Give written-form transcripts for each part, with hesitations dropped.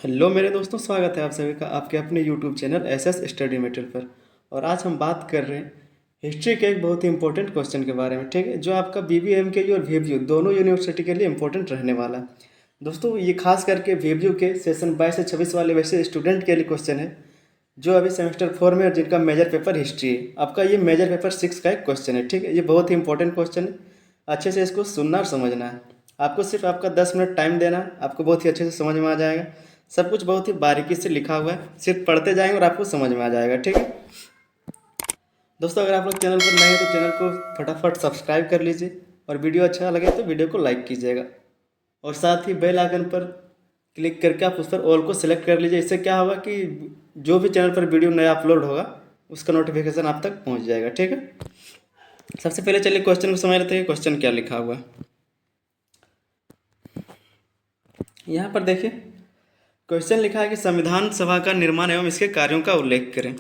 Hello मेरे दोस्तों, स्वागत है आप सभी का आपके अपने YouTube channel SS study material पर। और आज हम बात कर रहे हैं हिस्ट्री के एक बहुत ही इंपॉर्टेंट क्वेश्चन के बारे में, ठीक है, जो आपका बीबीएम के लिए और वीवीयू दोनों यूनिवर्सिटी के लिए इंपॉर्टेंट रहने वाला है। दोस्तों, ये खास करके वीवीयू के सेशन 22 से 26 वाले वैसे स्टूडेंट के लिए क्वेश्चन है जो अभी सेमेस्टर 4 में और जिनका मेजर पेपर हिस्ट्री है। आपका ये मेजर पेपर 6 का एक क्वेश्चन है, ठीक है। ये बहुत ही इंपॉर्टेंट क्वेश्चन है, अच्छे से इसको सुनना और समझना है। आपको सिर्फ आपका 10 मिनट टाइम देना है, आपको बहुत ही अच्छे से समझ में आ जाएगा। सब कुछ बहुत ही बारीकी से लिखा हुआ है, सिर्फ पढ़ते जाएंगे और आपको समझ में आ जाएगा, ठीक है। दोस्तों, अगर आप लोग चैनल पर नए हैं तो चैनल को फटाफट सब्सक्राइब कर लीजिए और वीडियो अच्छा लगे तो वीडियो को लाइक कीजिएगा। और साथ ही बेल आइकन पर क्लिक करके आप उस पर ऑल को सिलेक्ट कर लीजिए। इससे क्या होगा कि जो भी चैनल पर वीडियो नया अपलोड होगा उसका नोटिफिकेशन आप तक पहुंच जाएगा, ठीक है। सबसे पहले चलिए क्वेश्चन को समझ लेते हैं। क्वेश्चन क्या लिखा हुआ है यहाँ पर देखिए। क्वेश्चन लिखा है कि संविधान सभा का निर्माण एवं इसके कार्यों का उल्लेख करें।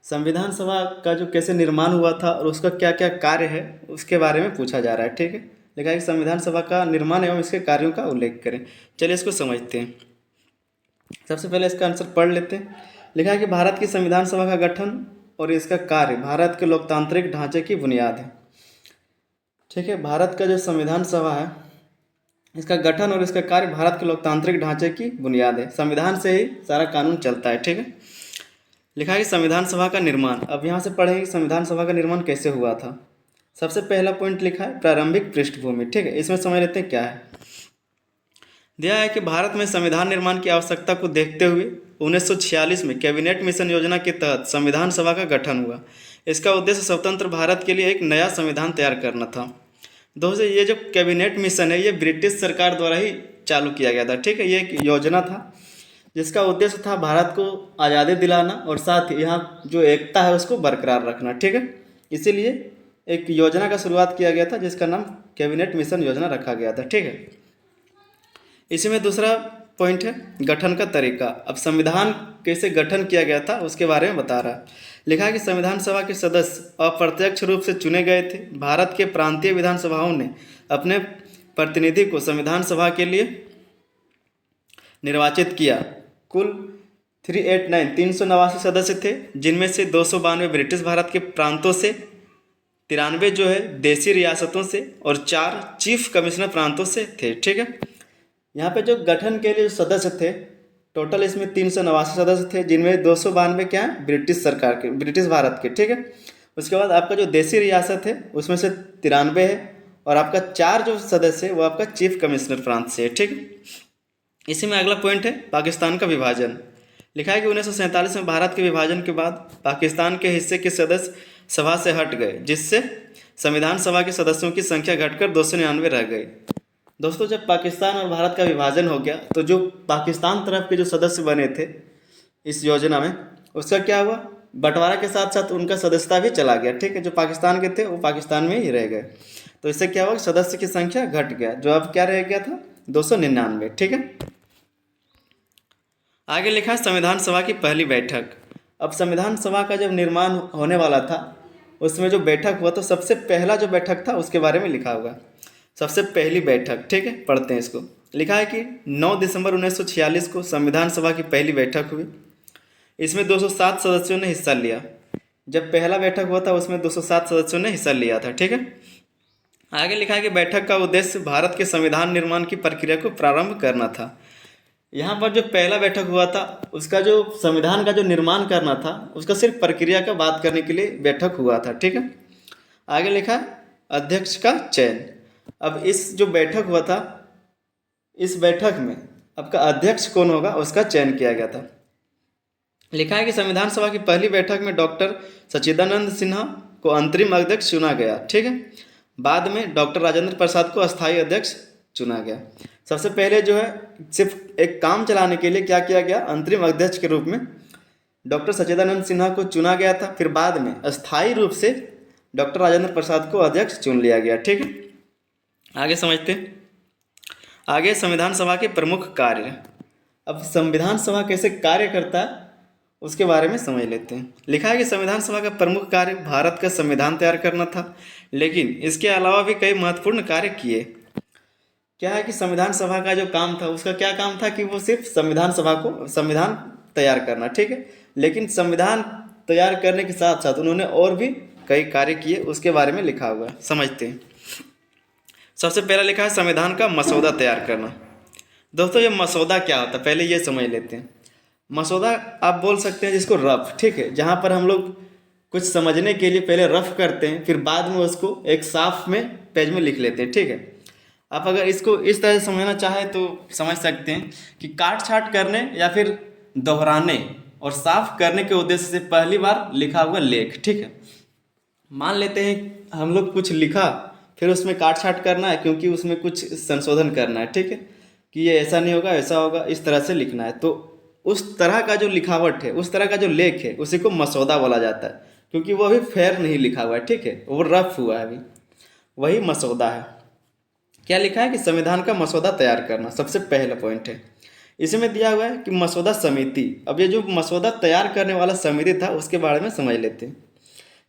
संविधान सभा का जो कैसे निर्माण हुआ था और उसका क्या क्या कार्य है उसके बारे में पूछा जा रहा है, ठीक है। लिखा है कि संविधान सभा का निर्माण एवं इसके कार्यों का उल्लेख करें। चलिए इसको समझते हैं। सबसे पहले इसका आंसर पढ़ लेते हैं। लिखा है कि भारत की संविधान सभा का गठन और इसका कार्य भारत के लोकतांत्रिक ढांचे की बुनियाद है, ठीक है। भारत का जो संविधान सभा है इसका गठन और इसका कार्य भारत के लोकतांत्रिक ढांचे की बुनियाद है। संविधान से ही सारा कानून चलता है, ठीक है। लिखा है कि संविधान सभा का निर्माण। अब यहाँ से पढ़ेंगे संविधान सभा का निर्माण कैसे हुआ था। सबसे पहला पॉइंट लिखा है प्रारंभिक पृष्ठभूमि, ठीक है। इसमें समझ लेते हैं क्या है। दिया है कि भारत में संविधान निर्माण की आवश्यकता को देखते हुए 1946 में कैबिनेट मिशन योजना के तहत संविधान सभा का गठन हुआ। इसका उद्देश्य स्वतंत्र भारत के लिए एक नया संविधान तैयार करना था। दोस्तों, ये जो कैबिनेट मिशन है ये ब्रिटिश सरकार द्वारा ही चालू किया गया था, ठीक है। ये एक योजना था जिसका उद्देश्य था भारत को आज़ादी दिलाना और साथ ही यहाँ जो एकता है उसको बरकरार रखना, ठीक है। इसीलिए एक योजना का शुरुआत किया गया था जिसका नाम कैबिनेट मिशन योजना रखा गया था, ठीक है। इसी में दूसरा पॉइंट है गठन का तरीका। अब संविधान कैसे गठन किया गया था उसके बारे में बता रहा है। लिखा है कि संविधान सभा के सदस्य अप्रत्यक्ष रूप से चुने गए थे। भारत के प्रांतीय विधानसभाओं ने अपने प्रतिनिधि को संविधान सभा के लिए निर्वाचित किया। कुल 389 सदस्य थे, जिनमें से 292 ब्रिटिश भारत के प्रांतों से, 93 जो है देशी रियासतों से और 4 चीफ कमिश्नर प्रांतों से थे, ठीक है। यहाँ पे जो गठन के लिए सदस्य थे टोटल इसमें 389 सदस्य थे, जिनमें 292 क्या है ब्रिटिश सरकार के, ब्रिटिश भारत के, ठीक है। उसके बाद आपका जो देशी रियासत है उसमें से 93 है और आपका 4 जो सदस्य है वो आपका चीफ कमिश्नर प्रांत से है, ठीक है। इसी में अगला पॉइंट है पाकिस्तान का विभाजन। लिखा है कि 1947 में भारत के विभाजन के बाद पाकिस्तान के हिस्से के सदस्य सभा से हट गए, जिससे संविधान सभा के सदस्यों की संख्या घटकर 299 रह गई। दोस्तों, जब पाकिस्तान और भारत का विभाजन हो गया तो जो पाकिस्तान तरफ के जो सदस्य बने थे इस योजना में उसका क्या हुआ, बंटवारा के साथ साथ उनका सदस्यता भी चला गया, ठीक है। जो पाकिस्तान के थे वो पाकिस्तान में ही रह गए, तो इससे क्या हुआ सदस्य की संख्या घट गया, जो अब क्या रह गया था 299, ठीक है। आगे लिखा है संविधान सभा की पहली बैठक। अब संविधान सभा का जब निर्माण होने वाला था उसमें जो बैठक हुआ तो सबसे पहला जो बैठक था उसके बारे में लिखा हुआ। सबसे पहली बैठक, ठीक है, पढ़ते हैं इसको। लिखा है कि 9 दिसंबर 1946 को संविधान सभा की पहली बैठक हुई। इसमें 207 सदस्यों ने हिस्सा लिया। जब पहला बैठक हुआ था उसमें 207 सदस्यों ने हिस्सा लिया था, ठीक है। आगे लिखा है कि बैठक का उद्देश्य भारत के संविधान निर्माण की प्रक्रिया को प्रारंभ करना था। यहाँ पर जो पहला बैठक हुआ था उसका जो संविधान का जो निर्माण करना था उसका सिर्फ प्रक्रिया का बात करने के लिए बैठक हुआ था, ठीक है। आगे लिखा है अध्यक्ष का चयन। अब इस जो बैठक हुआ था इस बैठक में आपका अध्यक्ष कौन होगा उसका चयन किया गया था। लिखा है कि संविधान सभा की पहली बैठक में डॉक्टर सच्चिदानंद सिन्हा को अंतरिम अध्यक्ष चुना गया, ठीक है। बाद में डॉक्टर राजेंद्र प्रसाद को अस्थायी अध्यक्ष चुना गया। सबसे पहले जो है सिर्फ एक काम चलाने के लिए क्या किया गया, अंतरिम अध्यक्ष के रूप में डॉक्टर सच्चिदानंद सिन्हा को चुना गया था। फिर बाद में अस्थायी रूप से डॉक्टर राजेंद्र प्रसाद को अध्यक्ष चुन लिया गया, ठीक है। आगे समझते हैं। आगे संविधान सभा के प्रमुख कार्य। अब संविधान सभा कैसे कार्य करता है उसके बारे में समझ लेते हैं। लिखा है कि संविधान सभा का प्रमुख कार्य भारत का संविधान तैयार करना था, लेकिन इसके अलावा भी कई महत्वपूर्ण कार्य किए। क्या है कि संविधान सभा का जो काम था, उसका क्या काम था कि वो सिर्फ संविधान सभा को संविधान तैयार करना, ठीक है। लेकिन संविधान तैयार करने के साथ साथ उन्होंने और भी कई कार्य किए, उसके बारे में लिखा हुआ है, समझते हैं। सबसे पहला लिखा है संविधान का मसौदा तैयार करना। दोस्तों ये मसौदा क्या होता है पहले ये समझ लेते हैं। मसौदा आप बोल सकते हैं जिसको रफ, ठीक है, जहाँ पर हम लोग कुछ समझने के लिए पहले रफ करते हैं, फिर बाद में उसको एक साफ में पेज में लिख लेते हैं, ठीक है। आप अगर इसको इस तरह से समझना चाहें तो समझ सकते हैं कि काट छाट करने या फिर दोहराने और साफ करने के उद्देश्य से पहली बार लिखा हुआ लेख, ठीक है। मान लेते हैं हम लोग कुछ लिखा, फिर उसमें काट छाट करना है क्योंकि उसमें कुछ संशोधन करना है, ठीक है, कि ये ऐसा नहीं होगा ऐसा होगा, इस तरह से लिखना है। तो उस तरह का जो लिखावट है, उस तरह का जो लेख है, उसी को मसौदा बोला जाता है, क्योंकि वो अभी फेयर नहीं लिखा हुआ है, ठीक है, वो रफ हुआ है अभी, वही मसौदा है। क्या लिखा है कि संविधान का मसौदा तैयार करना, सबसे पहला पॉइंट है। इसमें दिया हुआ है कि मसौदा समिति। अब ये जो मसौदा तैयार करने वाला समिति था उसके बारे में समझ लेते हैं।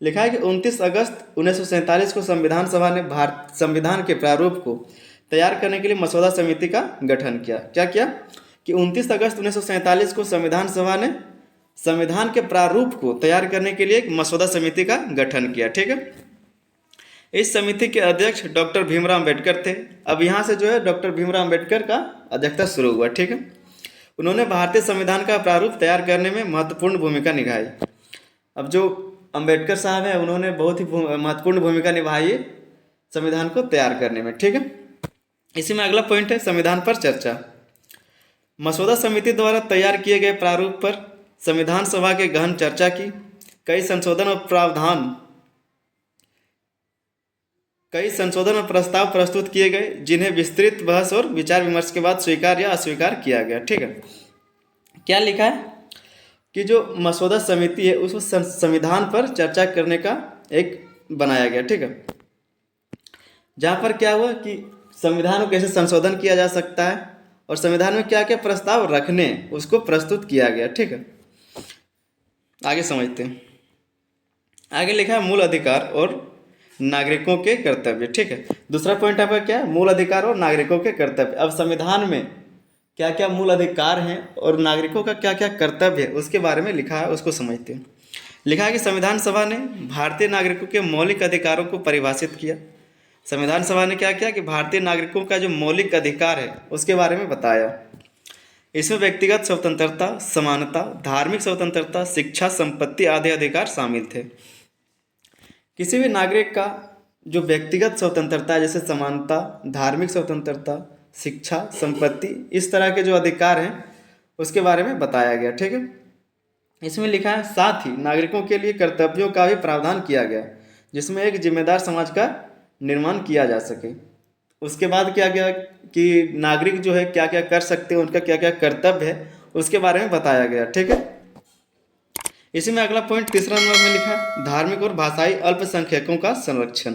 लिखा है कि 29 अगस्त 1947 को संविधान सभा ने भारत संविधान के प्रारूप को तैयार करने के लिए मसौदा समिति का गठन किया। क्या किया कि 29 अगस्त 1947 को संविधान सभा ने संविधान के प्रारूप को तैयार करने के लिए एक मसौदा समिति का गठन किया, ठीक है। इस समिति के अध्यक्ष डॉक्टर भीमराव अम्बेडकर थे। अब यहाँ से जो है डॉक्टर भीमराव अम्बेडकर का अध्यक्षता शुरू हुआ, ठीक है। उन्होंने भारतीय संविधान का प्रारूप तैयार करने में महत्वपूर्ण भूमिका निभाई। अब जो अम्बेडकर साहब हैं उन्होंने बहुत ही महत्वपूर्ण भूमिका निभाई संविधान को तैयार करने में, ठीक है। इसी में अगला पॉइंट है संविधान पर चर्चा। मसौदा समिति द्वारा तैयार किए गए प्रारूप पर संविधान सभा के गहन चर्चा की। कई संशोधन और प्रस्ताव प्रस्तुत किए गए, जिन्हें विस्तृत बहस और विचार विमर्श के बाद स्वीकार या अस्वीकार किया गया, ठीक है। क्या लिखा है कि जो मसौदा समिति है उसको संविधान पर चर्चा करने का एक बनाया गया, ठीक है, जहाँ पर क्या हुआ कि संविधान को कैसे संशोधन किया जा सकता है और संविधान में क्या क्या प्रस्ताव रखने उसको प्रस्तुत किया गया, ठीक है। आगे समझते हैं। आगे लिखा है मूल अधिकार और नागरिकों के कर्तव्य, ठीक है। दूसरा पॉइंट आपका क्या है, मूल अधिकार और नागरिकों के कर्तव्य। अब संविधान में क्या क्या मूल अधिकार हैं और नागरिकों का क्या क्या कर्तव्य है उसके बारे में लिखा है, उसको समझते हैं। लिखा है कि संविधान सभा ने भारतीय नागरिकों के मौलिक अधिकारों को परिभाषित किया। संविधान सभा ने क्या किया कि भारतीय नागरिकों का जो मौलिक अधिकार है उसके बारे में बताया। इसमें व्यक्तिगत स्वतंत्रता, समानता, धार्मिक स्वतंत्रता, शिक्षा, संपत्ति आदि अधिकार शामिल थे। किसी भी नागरिक का जो व्यक्तिगत स्वतंत्रता है, जैसे समानता, धार्मिक स्वतंत्रता, शिक्षा, संपत्ति, इस तरह के जो अधिकार हैं उसके बारे में बताया गया, ठीक है। इसमें लिखा है साथ ही नागरिकों के लिए कर्तव्यों का भी प्रावधान किया गया, जिसमें एक जिम्मेदार समाज का निर्माण किया जा सके। उसके बाद क्या गया कि नागरिक जो है क्या क्या कर सकते हैं, उनका क्या क्या कर्तव्य है उसके बारे में बताया गया, ठीक है। इसी में अगला पॉइंट तीसरा नंबर में लिखा है धार्मिक और भाषाई अल्पसंख्यकों का संरक्षण।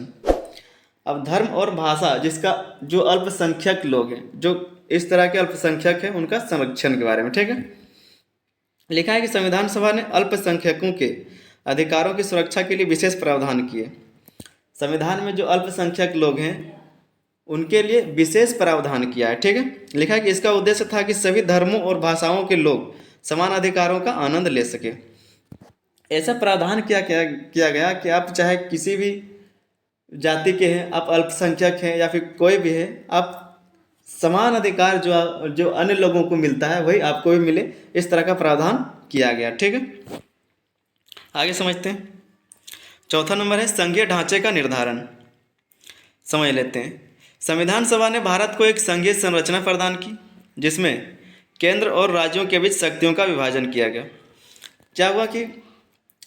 अब धर्म और भाषा जिसका जो अल्पसंख्यक लोग हैं, जो इस तरह के अल्पसंख्यक हैं, उनका संरक्षण के बारे में, ठीक है। लिखा है कि संविधान सभा ने अल्पसंख्यकों के अधिकारों की सुरक्षा के लिए विशेष प्रावधान किए। संविधान में जो अल्पसंख्यक लोग हैं उनके लिए विशेष प्रावधान किया है, ठीक है। लिखा है कि इसका उद्देश्य था कि सभी धर्मों और भाषाओं के लोग समान अधिकारों का आनंद ले सके। ऐसा प्रावधान किया गया कि आप चाहे किसी भी जाति के हैं, आप अल्पसंख्यक हैं या फिर कोई भी है, आप समान अधिकार जो अन्य लोगों को मिलता है वही आपको भी मिले, इस तरह का प्रावधान किया गया, ठीक है। आगे समझते हैं। चौथा नंबर है संघीय ढांचे का निर्धारण। समझ लेते हैं। संविधान सभा ने भारत को एक संघीय संरचना प्रदान की, जिसमें केंद्र और राज्यों के बीच शक्तियों का विभाजन किया गया। क्या हुआ कि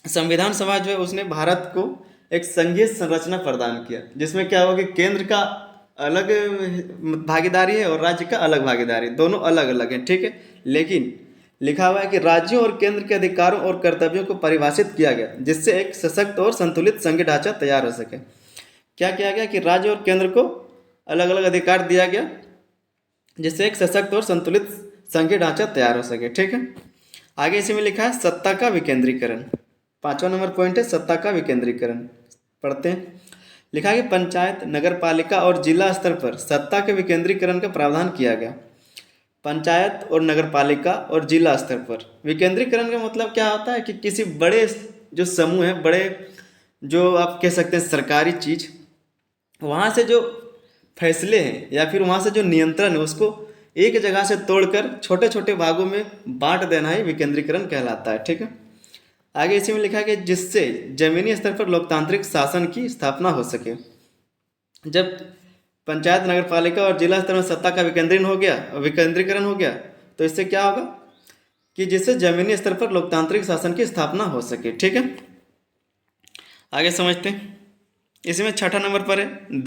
संविधान सभा जो है उसने भारत को एक संघीय संरचना प्रदान किया, जिसमें क्या हुआ कि केंद्र का अलग भागीदारी है और राज्य का अलग भागीदारी, दोनों अलग अलग हैं, ठीक है। लेकिन लिखा हुआ है कि राज्यों और केंद्र के अधिकारों और कर्तव्यों को परिभाषित किया गया, जिससे एक सशक्त और संतुलित संघीय ढांचा तैयार हो सके। क्या किया गया कि राज्य और केंद्र को अलग अलग अधिकार दिया गया, जिससे एक सशक्त और संतुलित संघीय ढांचा तैयार हो सके, ठीक है। आगे इसी में लिखा है सत्ता का विकेंद्रीकरण। 5वां नंबर पॉइंट है सत्ता का विकेंद्रीकरण। पढ़ते हैं। लिखा है कि पंचायत, नगर पालिका और जिला स्तर पर सत्ता के विकेंद्रीकरण का प्रावधान किया गया। पंचायत और नगर पालिका और जिला स्तर पर विकेंद्रीकरण का मतलब क्या होता है कि किसी बड़े जो समूह है, बड़े जो आप कह सकते हैं सरकारी चीज़, वहाँ से जो फैसले हैं या फिर वहाँ से जो नियंत्रण है उसको एक जगह से तोड़कर छोटे छोटे भागों में बांट देना ही विकेंद्रीकरण कहलाता है। ठीक है, आगे इसी में लिखा है कि जिससे जमीनी स्तर पर लोकतांत्रिक शासन की स्थापना हो सके। जब पंचायत, नगर पालिका और जिला स्तर में सत्ता का विकेंद्रीकरण हो गया तो इससे क्या होगा कि जिससे जमीनी स्तर पर लोकतांत्रिक शासन की स्थापना हो सके। ठीक है, आगे समझते हैं। इसमें छठा नंबर पर है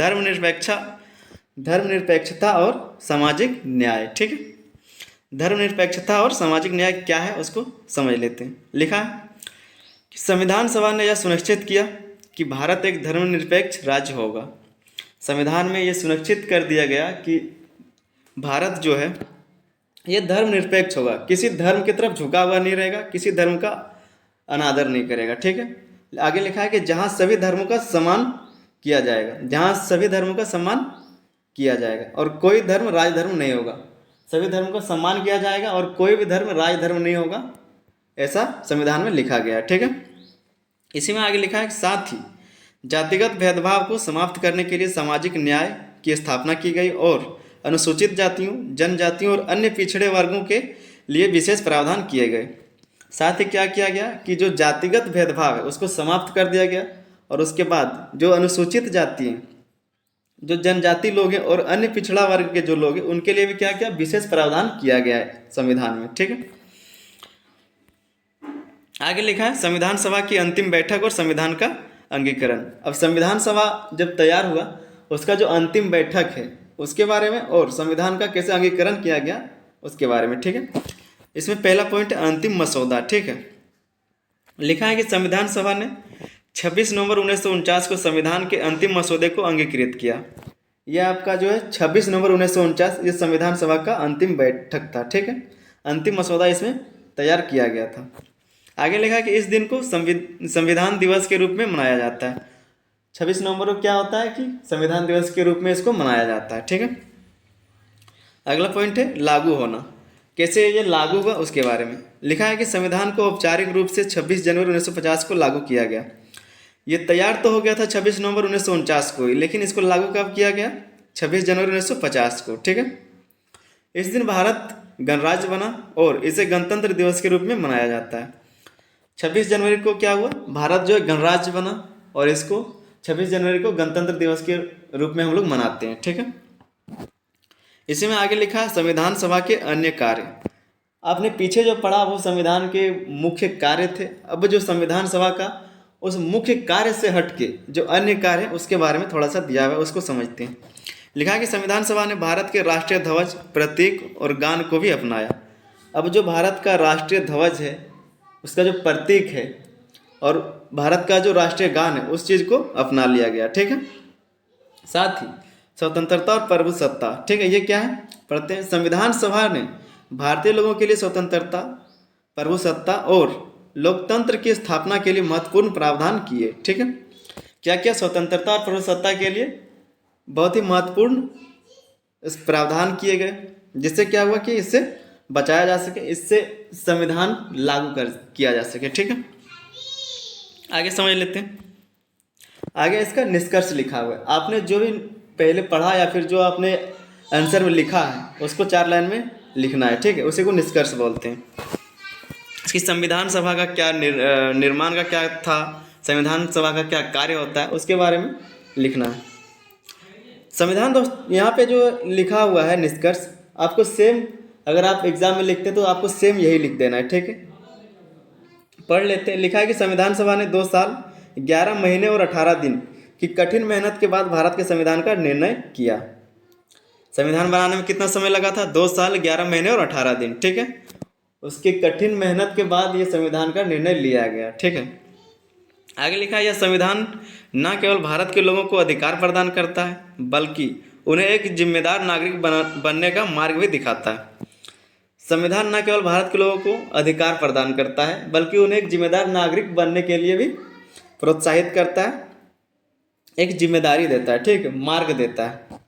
धर्मनिरपेक्षता और सामाजिक न्याय। ठीक है, धर्मनिरपेक्षता और सामाजिक न्याय क्या है उसको समझ लेते हैं। लिखा है कि संविधान सभा ने यह सुनिश्चित किया कि भारत एक धर्मनिरपेक्ष राज्य होगा। संविधान में यह सुनिश्चित कर दिया गया कि भारत जो है ये धर्मनिरपेक्ष होगा, किसी धर्म की तरफ झुका हुआ नहीं रहेगा, किसी धर्म का अनादर नहीं करेगा। ठीक है, आगे लिखा है कि जहाँ सभी धर्मों का सम्मान किया जाएगा, जहाँ सभी धर्मों का सम्मान किया जाएगा और कोई धर्म राजधर्म नहीं होगा। सभी धर्मों का सम्मान किया जाएगा और कोई भी धर्म राजधर्म नहीं होगा, ऐसा संविधान में लिखा गया है। ठीक है, इसी में आगे लिखा है कि साथ ही जातिगत भेदभाव को समाप्त करने के लिए सामाजिक न्याय की स्थापना की गई और अनुसूचित जातियों, जनजातियों और अन्य पिछड़े वर्गों के लिए विशेष प्रावधान किए गए। साथ ही क्या किया गया कि जो जातिगत भेदभाव है उसको समाप्त कर दिया गया और उसके बाद जो अनुसूचित जाति हैं, जो जनजाति लोग हैं और अन्य पिछड़ा वर्ग के जो लोग हैं उनके लिए भी क्या किया, विशेष प्रावधान किया गया है संविधान में। ठीक है, आगे लिखा है संविधान सभा की अंतिम बैठक और संविधान का अंगीकरण। अब संविधान सभा जब तैयार हुआ उसका जो अंतिम बैठक है उसके बारे में और संविधान का कैसे अंगीकरण किया गया उसके बारे में। ठीक है, इसमें पहला पॉइंट है अंतिम मसौदा। ठीक है, लिखा है कि संविधान सभा ने 26 नवंबर 1949 को संविधान के अंतिम मसौदे को अंगीकृत किया। यह आपका जो है 26 नवंबर 1949 ये संविधान सभा का अंतिम बैठक था। ठीक है, अंतिम मसौदा इसमें तैयार किया गया था। आगे लिखा है कि इस दिन को संविधान दिवस के रूप में मनाया जाता है। 26 नवंबर को क्या होता है कि संविधान दिवस के रूप में इसको मनाया जाता है। ठीक है, अगला पॉइंट है लागू होना। कैसे ये लागू हुआ उसके बारे में लिखा है कि संविधान को औपचारिक रूप से 26 जनवरी 1950 को लागू किया गया। ये तैयार तो हो गया था 26 नवंबर 1949 को, लेकिन इसको लागू कब किया गया, 26 जनवरी 1950 को। ठीक है, इस दिन भारत गणराज्य बना और इसे गणतंत्र दिवस के रूप में मनाया जाता है। 26 जनवरी को क्या हुआ, भारत जो है गणराज्य बना और इसको 26 जनवरी को गणतंत्र दिवस के रूप में हम लोग मनाते हैं। ठीक है, इसी में आगे लिखा है संविधान सभा के अन्य कार्य। आपने पीछे जो पढ़ा वो संविधान के मुख्य कार्य थे। अब जो संविधान सभा का उस मुख्य कार्य से हटके जो अन्य कार्य है उसके बारे में थोड़ा सा दिया हुआ है, उसको समझते हैं। लिखा है कि संविधान सभा ने भारत के राष्ट्रीय ध्वज, प्रतीक और गान को भी अपनाया। अब जो भारत का राष्ट्रीय ध्वज है उसका जो प्रतीक है और भारत का जो राष्ट्रीय गान है उस चीज़ को अपना लिया गया। ठीक है, साथ ही स्वतंत्रता और प्रभुसत्ता। ठीक है, ये क्या है, पढ़ते हैं। संविधान सभा ने भारतीय लोगों के लिए स्वतंत्रता, प्रभुसत्ता और लोकतंत्र की स्थापना के लिए महत्वपूर्ण प्रावधान किए। ठीक है, क्या क्या स्वतंत्रता और प्रभुसत्ता के लिए बहुत ही महत्वपूर्ण प्रावधान किए गए, जिससे क्या हुआ कि इससे बचाया जा सके, इससे संविधान लागू किया जा सके। ठीक है, आगे समझ लेते हैं। आगे इसका निष्कर्ष लिखा हुआ है। आपने जो भी पहले पढ़ा या फिर जो आपने आंसर में लिखा है उसको 4 लाइन में लिखना है। ठीक है, उसी को निष्कर्ष बोलते हैं। इसकी संविधान सभा का क्या निर्माण का क्या था, संविधान सभा का क्या कार्य होता है उसके बारे में लिखना है। संविधान दोस्त यहाँ पे जो लिखा हुआ है निष्कर्ष, आपको सेम अगर आप एग्जाम में लिखते तो आपको सेम यही लिख देना है। ठीक है, पढ़ लेते हैं। लिखा है कि संविधान सभा ने 2 साल 11 महीने और 18 दिन की कठिन मेहनत के बाद भारत के संविधान का निर्णय किया। संविधान बनाने में कितना समय लगा था, 2 साल 11 महीने और 18 दिन। ठीक है, उसकी कठिन मेहनत के बाद ये संविधान का निर्णय लिया गया। ठीक है, आगे लिखा है यह संविधान न केवल भारत के लोगों को अधिकार प्रदान करता है बल्कि उन्हें एक जिम्मेदार नागरिक बनने का मार्ग भी दिखाता है। संविधान न केवल भारत के लोगों को अधिकार प्रदान करता है बल्कि उन्हें एक जिम्मेदार नागरिक बनने के लिए भी प्रोत्साहित करता है एक जिम्मेदारी देता है, ठीक है, मार्ग देता है।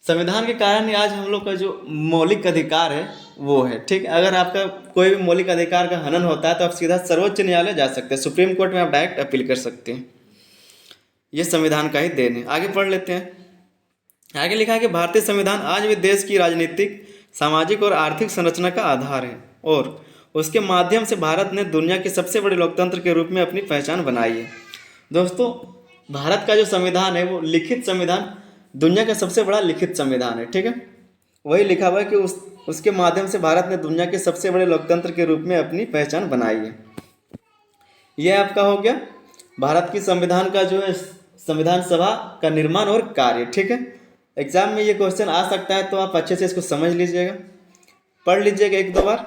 संविधान के कारण ही आज हम लोग का जो मौलिक अधिकार है वो है, ठीक है। अगर आपका कोई भी मौलिक अधिकार का हनन होता है तो आप सीधा सर्वोच्च न्यायालय जा सकते हैं, सुप्रीम कोर्ट में आप डायरेक्ट अपील कर सकते हैं। ये संविधान का ही देन है। आगे पढ़ लेते हैं। आगे लिखा है कि भारतीय संविधान आज भी देश की राजनीतिक, सामाजिक और आर्थिक संरचना का आधार है और उसके माध्यम से भारत ने दुनिया के सबसे बड़े लोकतंत्र के रूप में अपनी पहचान बनाई है। दोस्तों, भारत का जो संविधान है वो लिखित संविधान, दुनिया का सबसे बड़ा लिखित संविधान है, ठीक है। वही लिखा हुआ है कि उसके माध्यम से भारत ने दुनिया के सबसे बड़े लोकतंत्र के रूप में अपनी पहचान बनाई है। यह आपका हो गया भारत की संविधान का जो है संविधान सभा का निर्माण और कार्य, ठीक है। एग्जाम में ये क्वेश्चन आ सकता है तो आप अच्छे से इसको समझ लीजिएगा, पढ़ लीजिएगा एक दो बार,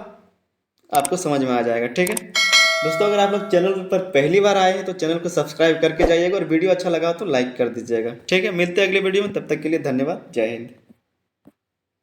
आपको समझ में आ जाएगा, ठीक है। दोस्तों, अगर आप लोग चैनल पर पहली बार आए हैं तो चैनल को सब्सक्राइब करके जाइएगा और वीडियो अच्छा लगा तो लाइक कर दीजिएगा, ठीक है। मिलते हैं अगले वीडियो में, तब तक के लिए धन्यवाद। जय हिंद।